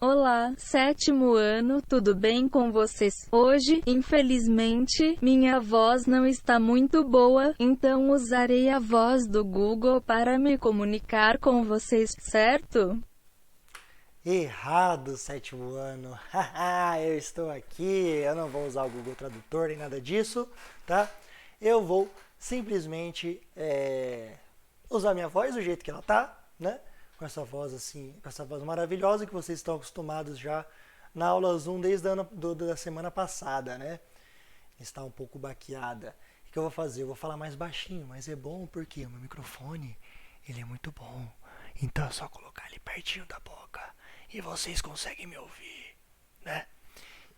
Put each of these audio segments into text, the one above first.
Olá, sétimo ano, tudo bem com vocês? Hoje, infelizmente, minha voz não está muito boa, então usarei a voz do Google para me comunicar com vocês, certo? Errado, sétimo ano. Haha, eu estou aqui, eu não vou usar o Google Tradutor nem nada disso, tá? Eu vou simplesmente usar minha voz do jeito que ela tá, né? Com essa voz assim, com essa voz maravilhosa que vocês estão acostumados já na aula Zoom desde da semana passada, né? Está um pouco baqueada. O que eu vou fazer? Eu vou falar mais baixinho, mas é bom porque o meu microfone, ele é muito bom. Então é só colocar ele pertinho da boca e vocês conseguem me ouvir, né?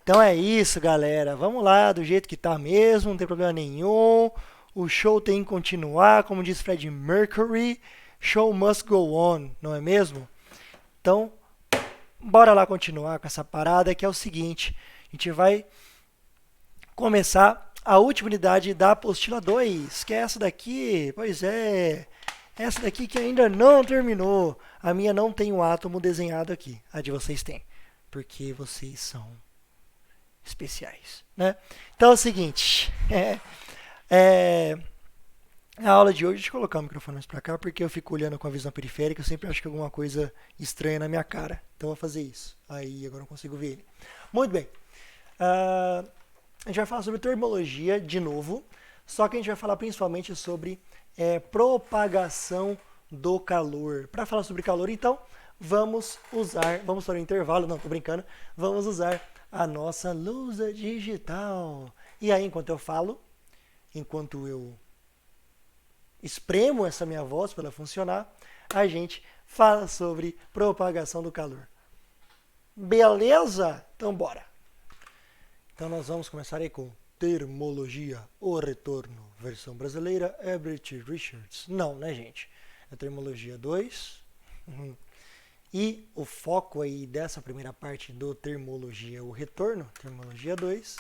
Então é isso, galera. Vamos lá, do jeito que tá mesmo, não tem problema nenhum. O show tem que continuar, como diz Freddie Mercury. Show must go on, não é mesmo? Então, bora lá continuar com essa parada que é o seguinte. A gente vai começar a última unidade da apostila 2, que é essa daqui. Pois é, essa daqui que ainda não terminou. A minha não tem um átomo desenhado aqui. A de vocês tem, porque vocês são especiais, né? Então é o seguinte, a aula de hoje, deixa eu colocar o microfone mais pra cá, porque eu fico olhando com a visão periférica, eu sempre acho que alguma coisa estranha na minha cara. Então eu vou fazer isso. Aí agora eu não consigo ver ele. Muito bem. A gente vai falar sobre termologia de novo, só que a gente vai falar principalmente sobre propagação do calor. Para falar sobre calor, então, vamos para o intervalo, não, tô brincando, vamos usar a nossa lousa digital. E aí, enquanto eu falo, enquanto eu espremo essa minha voz para ela funcionar, a gente fala sobre propagação do calor. Beleza? Então bora! Então nós vamos começar aí com termologia, o retorno, versão brasileira, Herbert Richards. Não, né, gente? É termologia 2. E o foco aí dessa primeira parte do termologia, o retorno, termologia 2,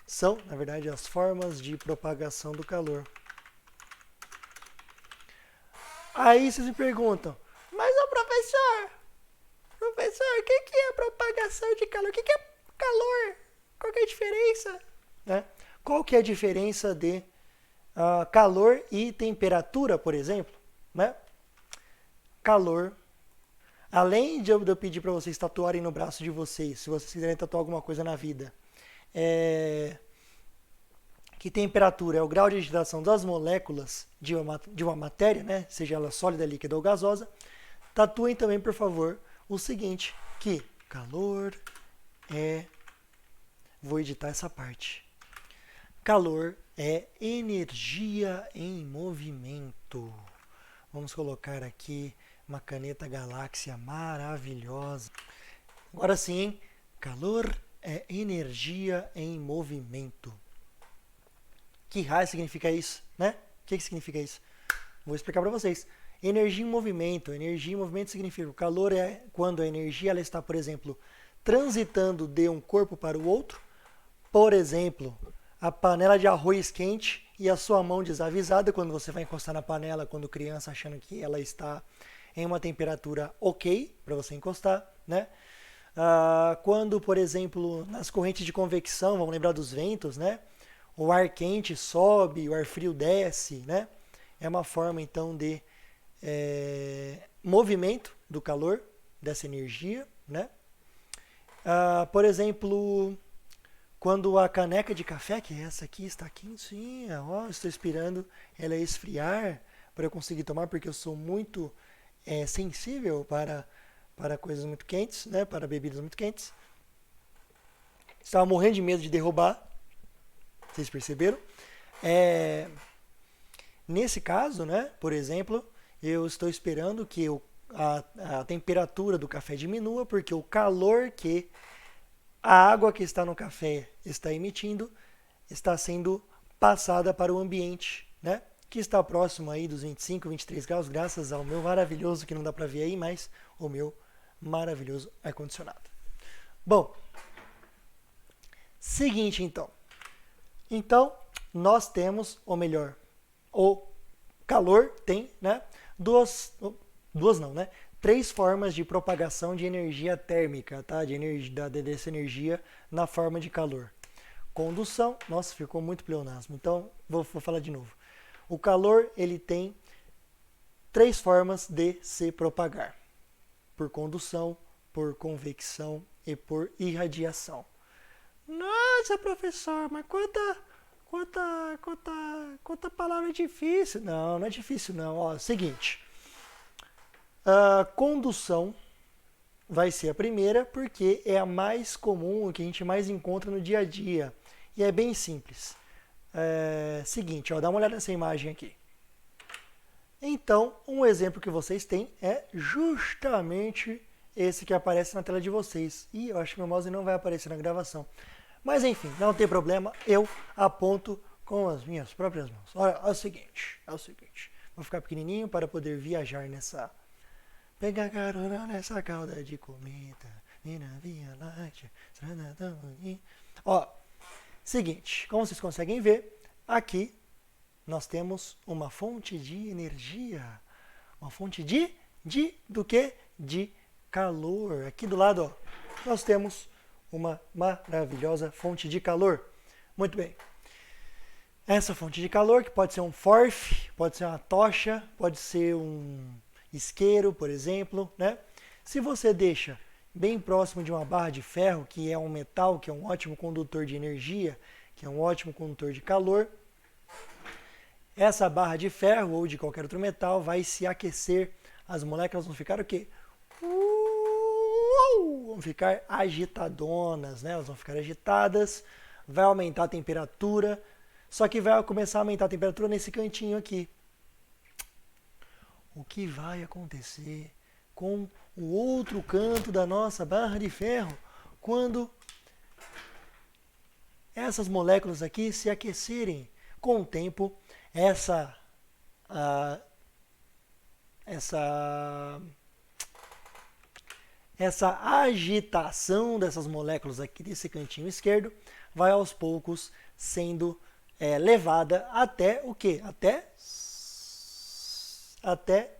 são, na verdade, as formas de propagação do calor. Aí vocês me perguntam, mas o professor, o que é propagação de calor? O que é calor? Qual que é a diferença? Né? Qual que é a diferença de calor e temperatura, por exemplo? Né? Calor, além de eu pedir para vocês tatuarem no braço de vocês, se vocês quiserem tatuar alguma coisa na vida, que temperatura é o grau de agitação das moléculas de uma matéria, né? Seja ela sólida, líquida ou gasosa. Tatuem também, por favor, o seguinte, que calor vou editar essa parte. Calor é energia em movimento. Vamos colocar aqui uma caneta galáxia maravilhosa. Agora sim, hein? Calor é energia em movimento. Que raio significa isso, né? O que significa isso? Vou explicar para vocês. Energia em movimento. Energia em movimento significa o calor é quando a energia ela está, por exemplo, transitando de um corpo para o outro. Por exemplo, a panela de arroz quente e a sua mão desavisada quando você vai encostar na panela, quando criança achando que ela está em uma temperatura ok para você encostar, né? Quando, por exemplo, nas correntes de convecção, vamos lembrar dos ventos, né? O ar quente sobe, o ar frio desce, né? É uma forma, então, de movimento do calor, dessa energia, né? Por exemplo, quando a caneca de café, que é essa aqui, está quentinha, ó, estou esperando ela esfriar para eu conseguir tomar, porque eu sou muito sensível para coisas muito quentes, né? Para bebidas muito quentes. Estava morrendo de medo de derrubar. Vocês perceberam? Nesse caso, né, por exemplo, eu estou esperando que a temperatura do café diminua, porque o calor que a água que está no café está emitindo está sendo passada para o ambiente, né? Que está próximo aí dos 25, 23 graus, graças ao meu maravilhoso, que não dá para ver aí, mas o meu maravilhoso ar-condicionado. Bom, seguinte então. Então, nós temos, ou melhor, o calor tem, né? Duas não, né? 3 formas de propagação de energia térmica, tá? Dessa energia na forma de calor. Condução, nossa, ficou muito pleonasmo, então vou falar de novo. O calor, ele tem 3 formas de se propagar. Por condução, por convecção e por irradiação. Nossa, professor, mas quanta palavra difícil. Não é difícil não. Ó, seguinte, a condução vai ser a primeira porque é a mais comum, o que a gente mais encontra no dia a dia. E é bem simples. Seguinte, ó, dá uma olhada nessa imagem aqui. Então, um exemplo que vocês têm é justamente esse que aparece na tela de vocês. E eu acho que meu mouse não vai aparecer na gravação. Mas enfim, não tem problema, eu aponto com as minhas próprias mãos. Olha, é o seguinte. Vou ficar pequenininho para poder viajar nessa... Pegar carona nessa cauda de cometa. E na Via Láctea. Ó, seguinte, como vocês conseguem ver, aqui nós temos uma fonte de energia. Uma fonte do quê? De calor. Aqui do lado, ó, nós temos uma maravilhosa fonte de calor. Muito bem. Essa fonte de calor, que pode ser um forf, pode ser uma tocha, pode ser um isqueiro, por exemplo, né? Se você deixa bem próximo de uma barra de ferro, que é um metal, que é um ótimo condutor de energia, que é um ótimo condutor de calor, essa barra de ferro ou de qualquer outro metal vai se aquecer, as moléculas vão ficar o quê? Vão ficar agitadonas, né? Elas vão ficar agitadas, vai aumentar a temperatura, só que vai começar a aumentar a temperatura nesse cantinho aqui. O que vai acontecer com o outro canto da nossa barra de ferro quando essas moléculas aqui se aquecerem? Com o tempo, essa agitação dessas moléculas aqui desse cantinho esquerdo vai aos poucos sendo levada até o quê? Até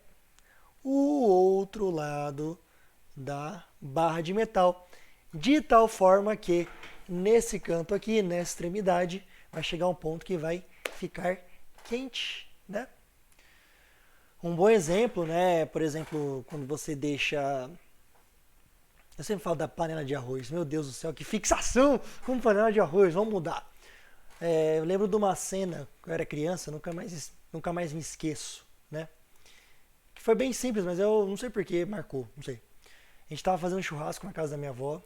o outro lado da barra de metal, de tal forma que nesse canto aqui, nessa extremidade, vai chegar um ponto que vai ficar quente, né? Um bom exemplo, né? Por exemplo, quando você deixa... Eu sempre falo da panela de arroz. Meu Deus do céu, que fixação com panela de arroz. Vamos mudar. Eu lembro de uma cena, quando eu era criança, nunca mais me esqueço, né? Que foi bem simples, mas eu não sei porquê, marcou, não sei. A gente estava fazendo um churrasco na casa da minha avó.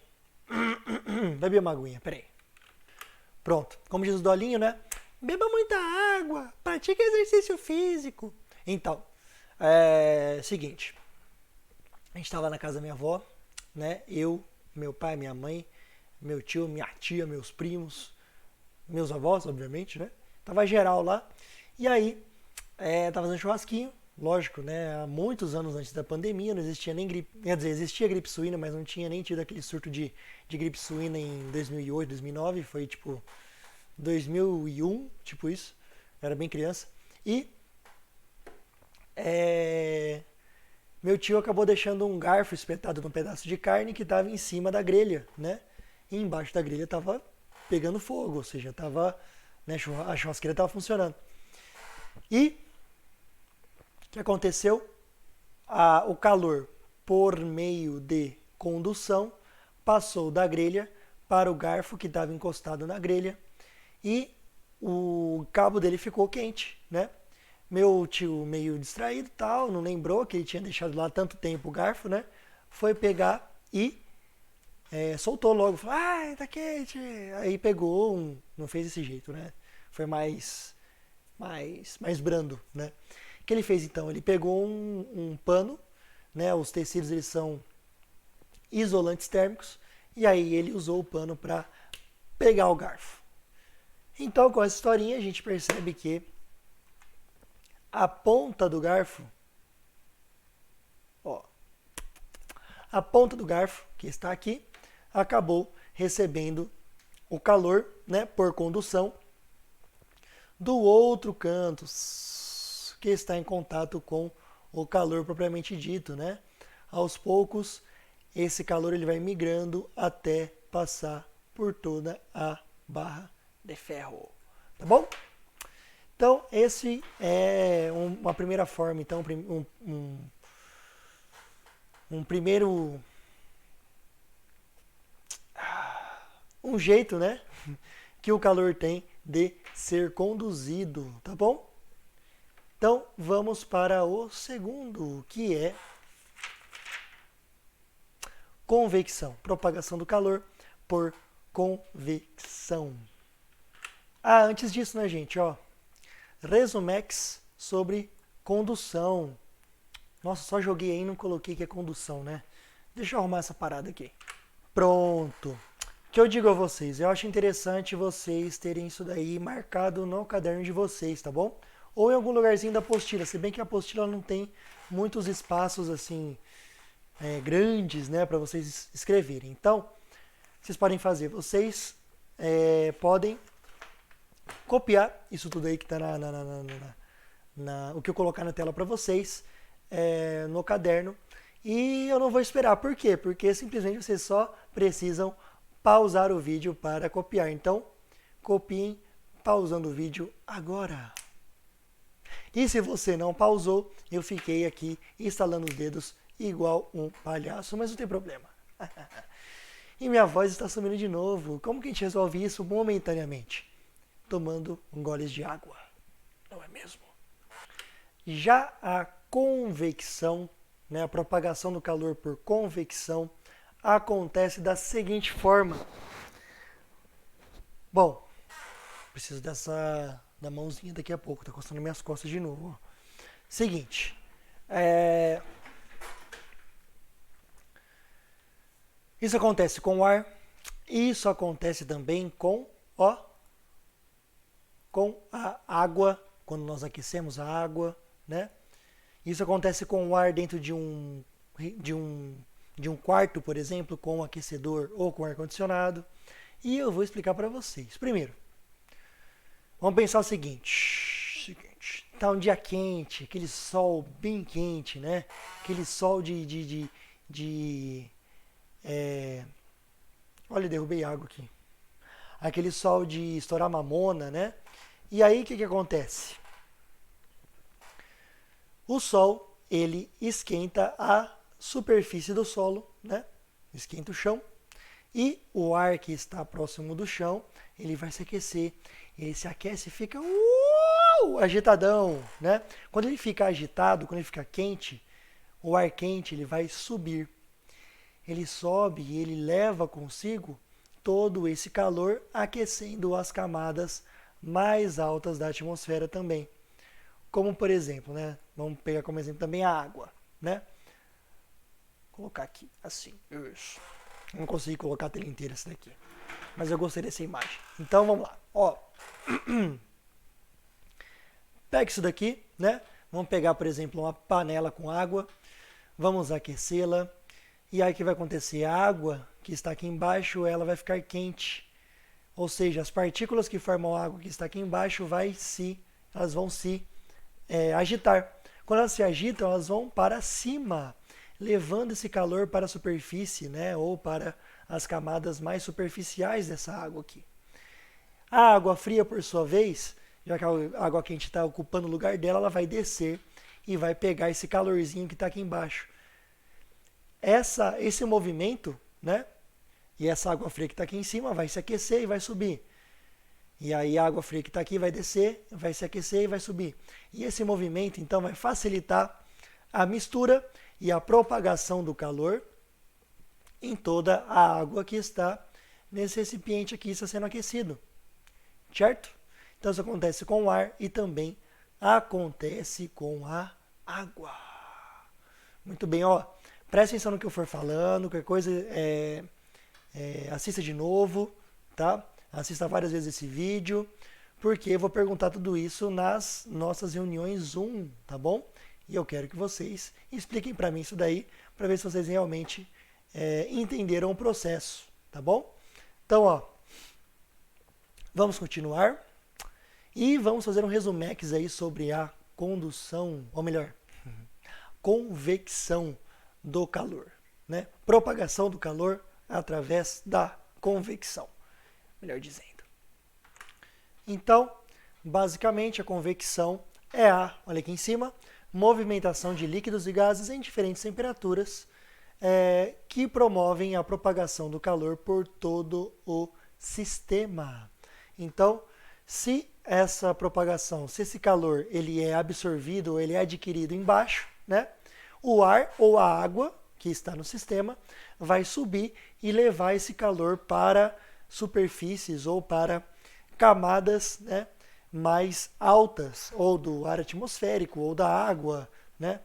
Bebi uma aguinha, peraí. Pronto, como diz o Dolinho, né? Beba muita água, pratique exercício físico. Então, seguinte. A gente estava na casa da minha avó, né? Eu, meu pai, minha mãe, meu tio, minha tia, meus primos, meus avós, obviamente, né? Tava geral lá. E aí, tava fazendo churrasquinho, lógico, né? Há muitos anos antes da pandemia, não existia nem gripe, quer dizer, existia gripe suína, mas não tinha nem tido aquele surto de gripe suína em 2008, 2009, foi tipo 2001, tipo isso, eu era bem criança. E meu tio acabou deixando um garfo espetado num pedaço de carne que estava em cima da grelha, né? E embaixo da grelha estava pegando fogo, ou seja, tava, né, a churrasqueira estava funcionando. E o que aconteceu? O calor, por meio de condução, passou da grelha para o garfo que estava encostado na grelha e o cabo dele ficou quente, né? Meu tio, meio distraído, não lembrou que ele tinha deixado lá tanto tempo o garfo, né? Foi pegar e soltou logo, falou, tá quente. Aí pegou, não fez desse jeito, né? Foi mais brando, né? O que ele fez então? Ele pegou um pano, né? Os tecidos eles são isolantes térmicos, e aí ele usou o pano para pegar o garfo. Então, com essa historinha, a gente percebe que a ponta do garfo, a ponta do garfo, que está aqui, acabou recebendo o calor, né, por condução do outro canto, que está em contato com o calor propriamente dito, né? Aos poucos, esse calor ele vai migrando até passar por toda a barra de ferro, tá bom? Então, esse é uma primeira forma, então, um jeito, né, que o calor tem de ser conduzido, tá bom? Então, vamos para o segundo, que é convecção, propagação do calor por convecção. Antes disso, né, gente, resumex sobre condução. Nossa, só joguei aí e não coloquei que é condução, né? Deixa eu arrumar essa parada aqui. Pronto. O que eu digo a vocês? Eu acho interessante vocês terem isso daí marcado no caderno de vocês, tá bom? Ou em algum lugarzinho da apostila, se bem que a apostila não tem muitos espaços assim grandes, né, para vocês escreverem. Então, vocês podem fazer, vocês podem copiar isso tudo aí que está o que eu colocar na tela para vocês no caderno, e eu não vou esperar. Por quê? Porque simplesmente vocês só precisam pausar o vídeo para copiar. Então, copiem pausando o vídeo agora. E se você não pausou, eu fiquei aqui instalando os dedos igual um palhaço, mas não tem problema. E minha voz está sumindo de novo. Como que a gente resolve isso momentaneamente? Tomando goles de água, não é mesmo? Já a convecção, né, a propagação do calor por convecção, acontece da seguinte forma. Bom, preciso da mãozinha daqui a pouco, tá coçando minhas costas de novo. Seguinte, isso acontece com o ar, isso acontece também com a água, quando nós aquecemos a água, né? Isso acontece com o ar dentro de um quarto, por exemplo, com um aquecedor ou com ar-condicionado. E eu vou explicar para vocês. Primeiro, vamos pensar o seguinte, tá um dia quente, aquele sol bem quente, né? Aquele sol olha, derrubei água aqui. Aquele sol de estourar mamona, né? E aí, o que acontece? O sol, ele esquenta a superfície do solo, né? Esquenta o chão. E o ar que está próximo do chão, ele vai se aquecer. Ele se aquece e fica agitadão, né? Quando ele fica agitado, quando ele fica quente, o ar quente ele vai subir. Ele sobe e ele leva consigo todo esse calor, aquecendo as camadas mais altas da atmosfera também. Como, por exemplo, né? Vamos pegar como exemplo também a água, né? Vou colocar aqui, assim, isso. Não consegui colocar a tela inteira essa daqui, mas eu gostei dessa imagem. Então, vamos lá. Pega isso daqui, né? Vamos pegar, por exemplo, uma panela com água. Vamos aquecê-la. E aí o que vai acontecer? A água que está aqui embaixo, ela vai ficar quente. Ou seja, as partículas que formam a água que está aqui embaixo, elas vão se agitar. Quando elas se agitam, elas vão para cima, levando esse calor para a superfície, né? Ou para as camadas mais superficiais dessa água aqui. A água fria, por sua vez, já que a água quente está ocupando o lugar dela, ela vai descer e vai pegar esse calorzinho que está aqui embaixo. Esse movimento, né? E essa água fria que está aqui em cima vai se aquecer e vai subir. E aí a água fria que está aqui vai descer, vai se aquecer e vai subir. E esse movimento, então, vai facilitar a mistura e a propagação do calor em toda a água que está nesse recipiente aqui, está sendo aquecido, certo? Então isso acontece com o ar e também acontece com a água. Muito bem, ó. Presta atenção no que eu for falando, qualquer coisa, assista de novo, tá? Assista várias vezes esse vídeo, porque eu vou perguntar tudo isso nas nossas reuniões Zoom, tá bom? E eu quero que vocês expliquem para mim isso daí, para ver se vocês realmente entenderam o processo, tá bom? Então, ó, vamos continuar e vamos fazer um resumex aí sobre a condução, ou melhor, convecção do calor, né? Propagação do calor através da convecção, melhor dizendo. Então, basicamente, a convecção é olha aqui em cima, movimentação de líquidos e gases em diferentes temperaturas que promovem a propagação do calor por todo o sistema. Então, se essa propagação, se esse calor ele é absorvido ou ele é adquirido embaixo, né, o ar ou a água que está no sistema vai subir e levar esse calor para superfícies ou para camadas, né, mais altas, ou do ar atmosférico, ou da água, né,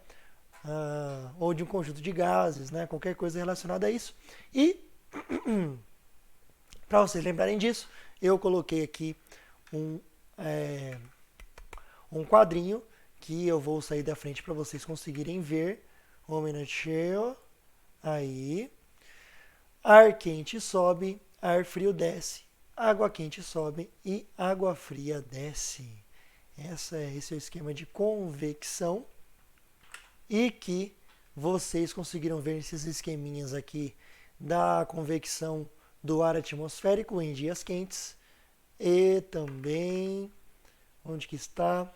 ou de um conjunto de gases, né, qualquer coisa relacionada a isso. E, para vocês lembrarem disso, eu coloquei aqui um quadrinho que eu vou sair da frente para vocês conseguirem ver. Um minutinho. Aí. Ar quente sobe, ar frio desce. Água quente sobe e água fria desce. Esse é o esquema de convecção. E que vocês conseguiram ver esses esqueminhas aqui da convecção do ar atmosférico em dias quentes. E também, onde que está?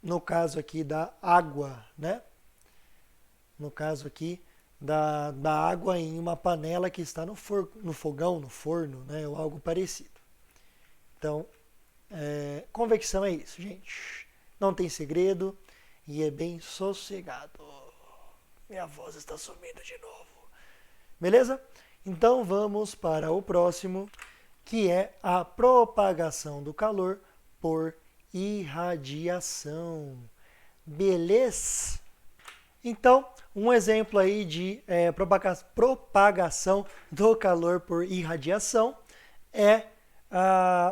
No caso aqui da água, né? No caso aqui da água em uma panela que está no fogão, no forno, né? Ou algo parecido. Então, convecção é isso, gente. Não tem segredo e é bem sossegado. Minha voz está sumindo de novo. Beleza? Então vamos para o próximo, que é a propagação do calor por irradiação. Beleza? Então, um exemplo aí de propagação do calor por irradiação é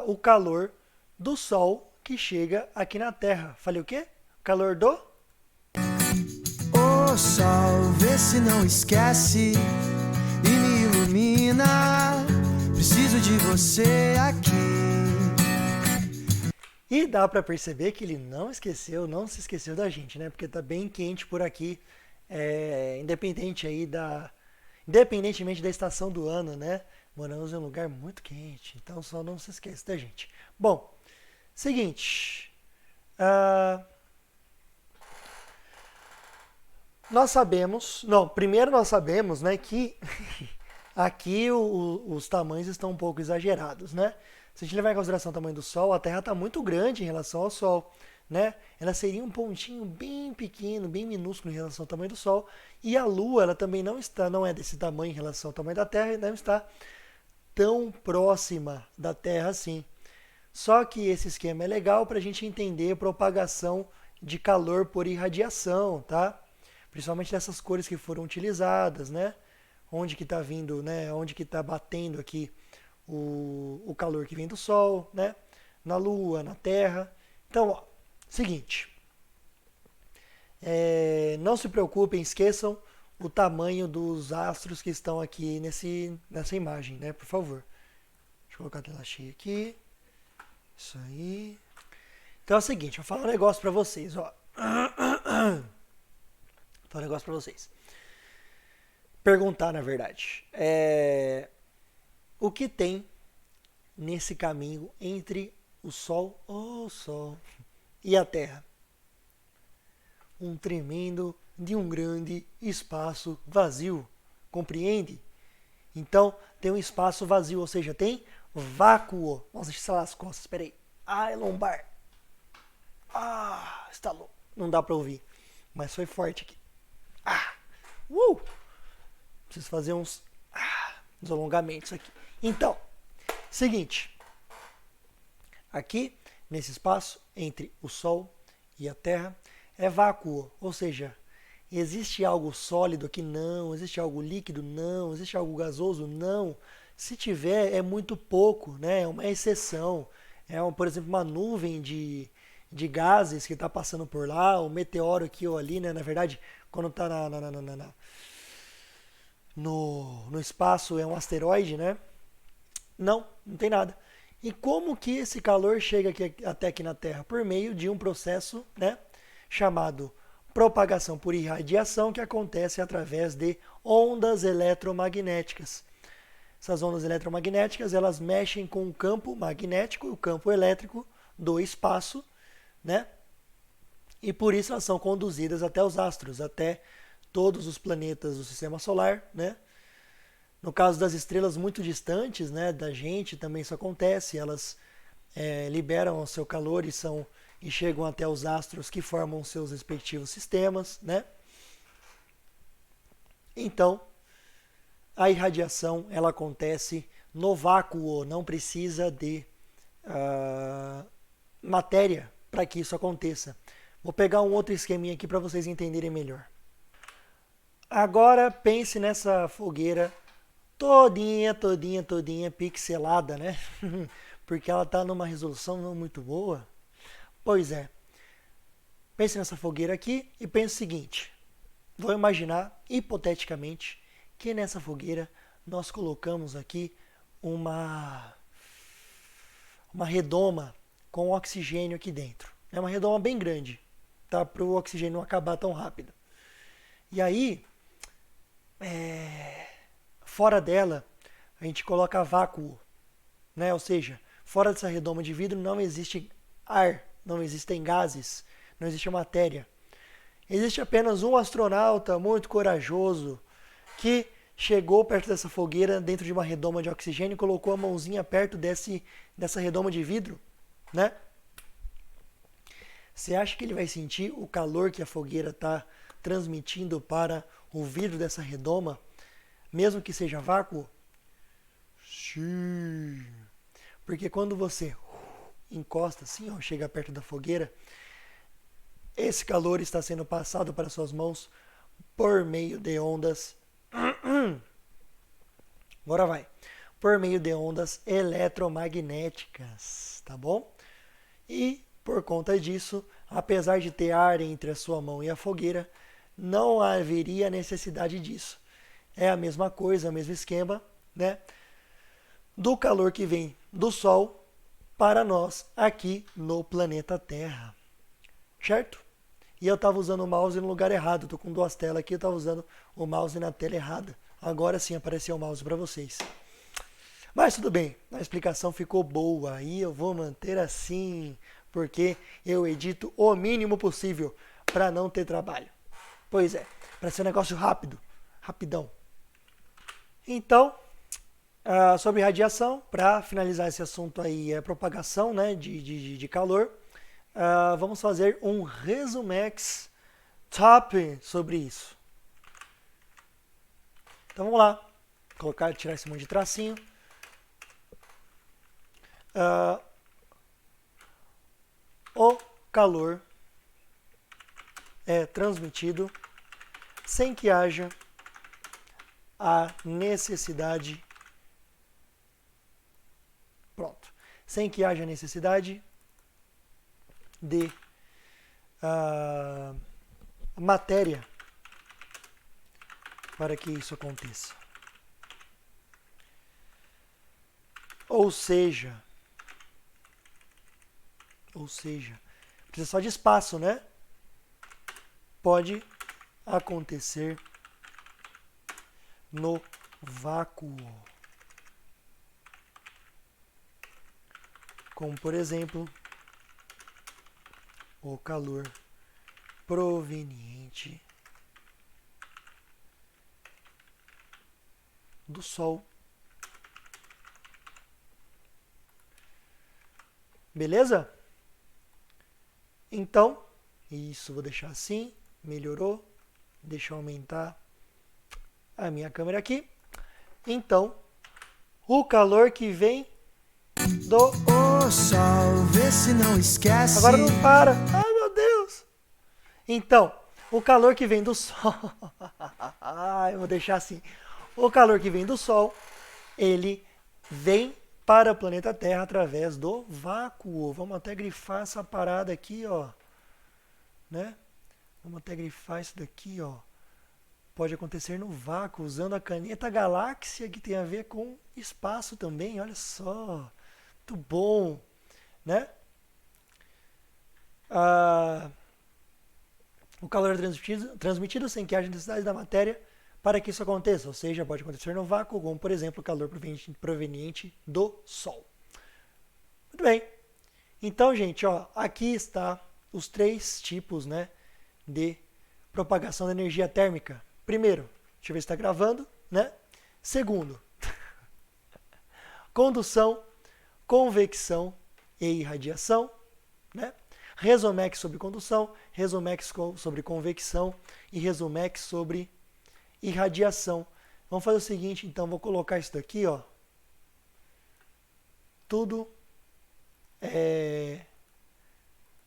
o calor do Sol que chega aqui na Terra. Falei o quê? Calor do? O Sol, vê se não esquece e me ilumina. Preciso de você aqui. E dá para perceber que ele não se esqueceu da gente, né? Porque tá bem quente por aqui, independentemente da estação do ano, né? Moramos em um lugar muito quente, então só não se esquece da gente. Bom, seguinte, primeiro nós sabemos, né, que aqui os tamanhos estão um pouco exagerados, né? Se a gente levar em consideração o tamanho do Sol, a Terra está muito grande em relação ao Sol, né? Ela seria um pontinho bem pequeno, bem minúsculo em relação ao tamanho do Sol. E a Lua, ela também não é desse tamanho em relação ao tamanho da Terra, e não está tão próxima da Terra assim. Só que esse esquema é legal para a gente entender a propagação de calor por irradiação, tá? Principalmente dessas cores que foram utilizadas, né? Onde que está vindo, né? Onde que está batendo aqui o calor que vem do Sol, né? Na Lua, na Terra. Então, ó, seguinte. Não se preocupem, esqueçam o tamanho dos astros que estão aqui nessa imagem, né? Por favor. Deixa eu colocar a tela cheia aqui. Isso aí. Então é o seguinte, vou falar um negócio para vocês, ó. Vou falar um negócio para vocês. Perguntar, na verdade. O que tem nesse caminho entre o Sol e a Terra? Um grande espaço vazio, compreende? Então, tem um espaço vazio, ou seja, tem vácuo. Nossa, deixa eu estalar as costas, espera aí. É lombar. Estalou. Não dá para ouvir, mas foi forte aqui. Preciso fazer uns alongamentos aqui. Então, seguinte. Aqui, nesse espaço entre o Sol e a Terra, é vácuo. Ou seja, existe algo sólido aqui? Não. Existe algo líquido? Não. Existe algo gasoso? Não. Se tiver, é muito pouco, né? É uma exceção. Por exemplo, uma nuvem de gases que está passando por lá, um meteoro aqui ou ali, né? Na verdade, quando está no espaço é um asteroide, né? Não tem nada. E como que esse calor chega até aqui na Terra? Por meio de um processo, né, chamado propagação por irradiação, que acontece através de ondas eletromagnéticas. Essas ondas eletromagnéticas, elas mexem com o campo magnético e o campo elétrico do espaço, né? E por isso elas são conduzidas até os astros, até todos os planetas do Sistema Solar, né? No caso das estrelas muito distantes, né, da gente, também isso acontece. Elas liberam o seu calor e chegam até os astros que formam seus respectivos sistemas, né? Então, a irradiação ela acontece no vácuo, não precisa de matéria para que isso aconteça. Vou pegar um outro esqueminha aqui para vocês entenderem melhor. Agora pense nessa fogueira todinha pixelada, né? Porque ela está numa resolução não muito boa. Pois é. Pense nessa fogueira aqui e pense o seguinte. Vou imaginar, hipoteticamente, que nessa fogueira nós colocamos aqui uma redoma com oxigênio aqui dentro. É uma redoma bem grande, tá? Para o oxigênio não acabar tão rápido. E aí, fora dela, a gente coloca vácuo, né? Ou seja, fora dessa redoma de vidro não existe ar, não existem gases, não existe matéria. Existe apenas um astronauta muito corajoso que chegou perto dessa fogueira dentro de uma redoma de oxigênio e colocou a mãozinha perto dessa redoma de vidro, né? Você acha que ele vai sentir o calor que a fogueira está transmitindo para o vidro dessa redoma, mesmo que seja vácuo? Sim. Porque quando você encosta assim, ó, chega perto da fogueira, esse calor está sendo passado para suas mãos por meio de ondas. Agora vai. Por meio de ondas eletromagnéticas, tá bom? E por conta disso, apesar de ter ar entre a sua mão e a fogueira, não haveria necessidade disso. É a mesma coisa, o mesmo esquema, né? Do calor que vem do Sol para nós aqui no planeta Terra. Certo? E eu estava usando o mouse no lugar errado. Estou com duas telas aqui, eu estava usando o mouse na tela errada. Agora sim apareceu o mouse para vocês. Mas tudo bem, a explicação ficou boa e eu vou manter assim, porque eu edito o mínimo possível para não ter trabalho. Pois é, para ser um negócio rápido, rapidão. Então, sobre radiação, para finalizar esse assunto aí, propagação, né, de calor, vamos fazer um resumex top sobre isso. Então vamos lá, tirar esse monte de tracinho. O calor é transmitido sem que haja a necessidade. Pronto. Sem que haja necessidade de matéria para que isso aconteça. Ou seja, precisa só de espaço, né? Pode acontecer no vácuo. Como, por exemplo, o calor proveniente do Sol. Beleza? Então, isso, vou deixar assim, melhorou, deixa eu aumentar a minha câmera aqui. Então, o calor que vem do... Ô sol, vê se não esquece. Agora não para. Ai, meu Deus. Então, o calor que vem do Sol... eu vou deixar assim. O calor que vem do Sol, ele vem para o planeta Terra através do vácuo. Vamos até grifar essa parada aqui, ó. Né? Vamos até grifar isso daqui, ó. Pode acontecer no vácuo, usando a caneta galáxia, que tem a ver com espaço também. Olha só. Muito bom, né? O calor é transmitido sem que haja necessidade da matéria para que isso aconteça. Ou seja, pode acontecer no vácuo, como, por exemplo, o calor proveniente do Sol. Muito bem. Então, gente, ó, aqui está os 3 tipos, né, de propagação da energia térmica. Primeiro, deixa eu ver se está gravando, né? Segundo, condução, convecção e irradiação, né? Resomex sobre condução, resomex sobre convecção e resomex sobre irradiação. Vamos fazer o seguinte, então, vou colocar isso daqui, ó, tudo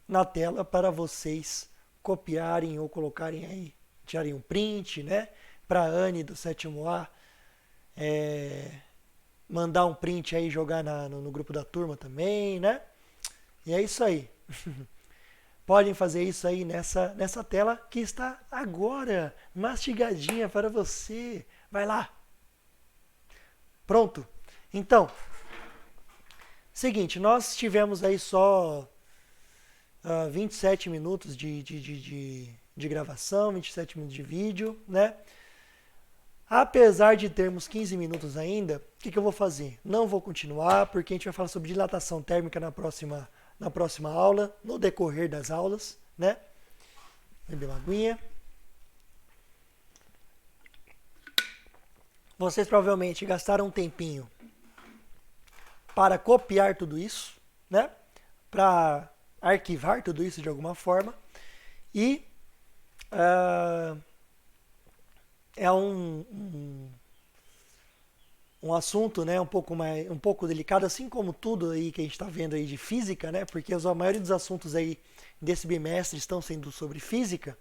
na tela para vocês copiarem ou colocarem aí, tirarem um print, né? Para a Anne do 7º A, mandar um print aí, jogar no grupo da turma também, né? E é isso aí. Podem fazer isso aí nessa tela que está agora mastigadinha para você. Vai lá. Pronto. Então, seguinte, nós tivemos aí só 27 minutos de gravação, 27 minutos de vídeo, né? Apesar de termos 15 minutos ainda, o que eu vou fazer? Não vou continuar, porque a gente vai falar sobre dilatação térmica na próxima aula, no decorrer das aulas, né? Beber uma aguinha. Vocês provavelmente gastaram um tempinho para copiar tudo isso, né? Para arquivar tudo isso de alguma forma. E é um assunto, né, um pouco delicado, assim como tudo aí que a gente está vendo aí de física, né? Porque a maioria dos assuntos aí desse bimestre estão sendo sobre física.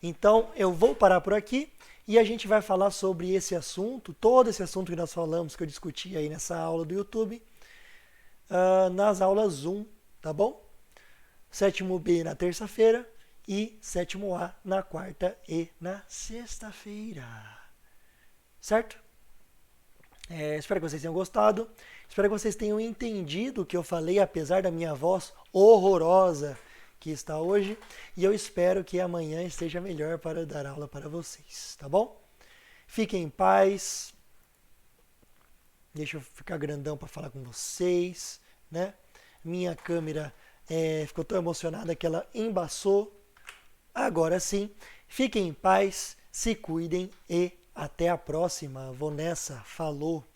Então eu vou parar por aqui e a gente vai falar sobre esse assunto, todo esse assunto que nós falamos, que eu discuti aí nessa aula do YouTube, nas aulas Zoom, tá bom? 7º B na terça-feira e 7º A na quarta e na sexta-feira. Certo? Espero que vocês tenham gostado. Espero que vocês tenham entendido o que eu falei, apesar da minha voz horrorosa que está hoje. E eu espero que amanhã esteja melhor para dar aula para vocês, tá bom? Fiquem em paz. Deixa eu ficar grandão para falar com vocês, né? Minha câmera ficou tão emocionada que ela embaçou. Agora sim, fiquem em paz, se cuidem e até a próxima. Vou nessa. Falou!